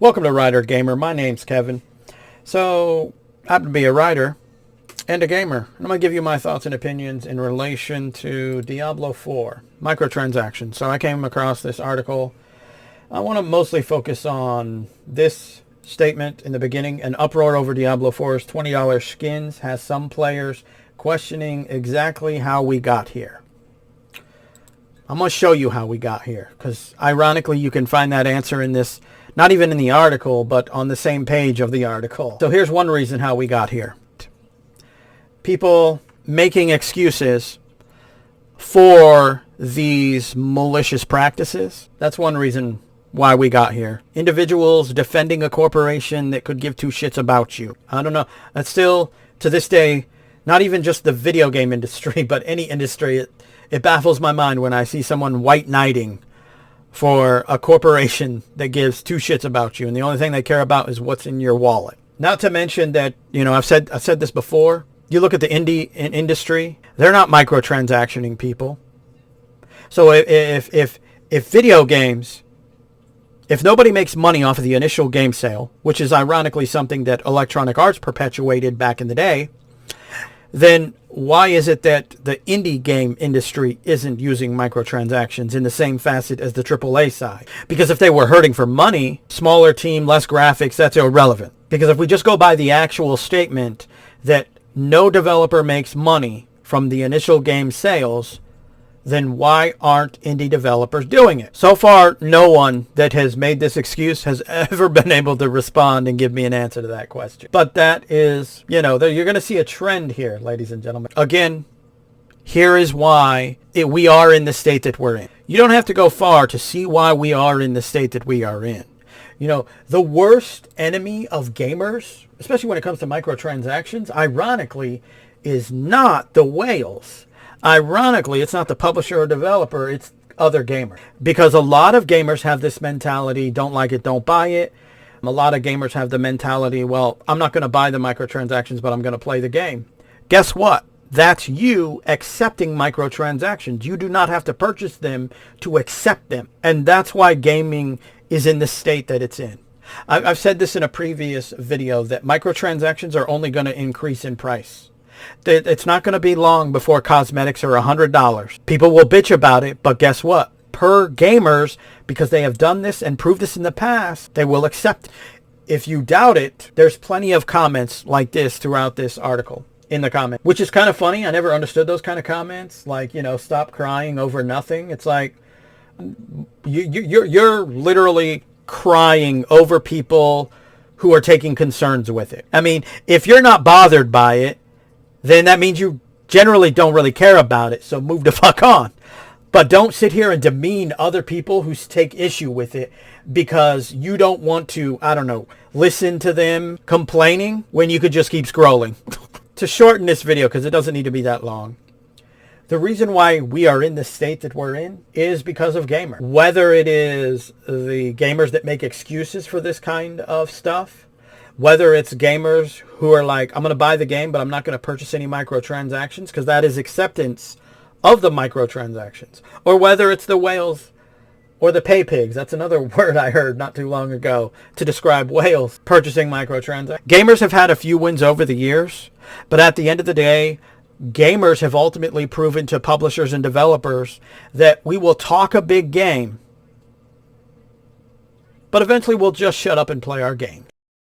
Welcome to Writer Gamer. My name's Kevin. So, I happen to be a writer and a gamer. And I'm going to give you my thoughts and opinions in relation to Diablo IV, microtransactions. So I came across this article. I want to mostly focus on this statement in the beginning. An uproar over Diablo 4's $20 skins has some players questioning exactly how we got here. I'm going to show you how we got here, because ironically you can find that answer in this, not even in the article, but on the same page of the article. So here's one reason how we got here. People making excuses for these malicious practices. That's one reason why we got here. Individuals defending a corporation that could give two shits about you. I don't know. That's still, to this day, not even just the video game industry, but any industry, it baffles my mind when I see someone white knighting for a corporation that gives two shits about you, and the only thing they care about is what's in your wallet. Not to mention that, you know, I've said this before. You look at the indie industry, they're not microtransactioning people. So if video games, if nobody makes money off of the initial game sale, which is ironically something that Electronic Arts perpetuated back in the day, then why is it that the indie game industry isn't using microtransactions in the same facet as the AAA side? Because if they were hurting for money, smaller team, less graphics, that's irrelevant. Because if we just go by the actual statement that no developer makes money from the initial game sales, then why aren't indie developers doing it? So far, no one that has made this excuse has ever been able to respond and give me an answer to that question. But that is, you know, you're going to see a trend here, ladies and gentlemen. Again, here is why we are in the state that we're in. You don't have to go far to see why we are in the state that we are in. You know, the worst enemy of gamers, especially when it comes to microtransactions, ironically, is not the whales. Ironically, it's not the publisher or developer, it's other gamers. Because a lot of gamers have this mentality, don't like it, don't buy it. A lot of gamers have the mentality, well, I'm not going to buy the microtransactions, but I'm going to play the game. Guess what? That's you accepting microtransactions. You do not have to purchase them to accept them. And that's why gaming is in the state that it's in. I've said this in a previous video that microtransactions are only going to increase in price. It's not going to be long before cosmetics are $100. People will bitch about it, but guess what? Per gamers, because they have done this and proved this in the past, they will accept. If you doubt it, there's plenty of comments like this throughout this article in the comment, which is kind of funny. I never understood those kind of comments. Like, you know, stop crying over nothing. It's like you're literally crying over people who are taking concerns with it. I mean, if you're not bothered by it, then that means you generally don't really care about it, so move the fuck on. But don't sit here and demean other people who take issue with it because you don't want to, I don't know, listen to them complaining when you could just keep scrolling. To shorten this video, because it doesn't need to be that long, the reason why we are in the state that we're in is because of gamers. Whether it is the gamers that make excuses for this kind of stuff, whether it's gamers who are like, I'm going to buy the game, but I'm not going to purchase any microtransactions, because that is acceptance of the microtransactions. Or whether it's the whales or the pay pigs. That's another word I heard not too long ago to describe whales purchasing microtransactions. Gamers have had a few wins over the years, but at the end of the day, gamers have ultimately proven to publishers and developers that we will talk a big game, but eventually we'll just shut up and play our games.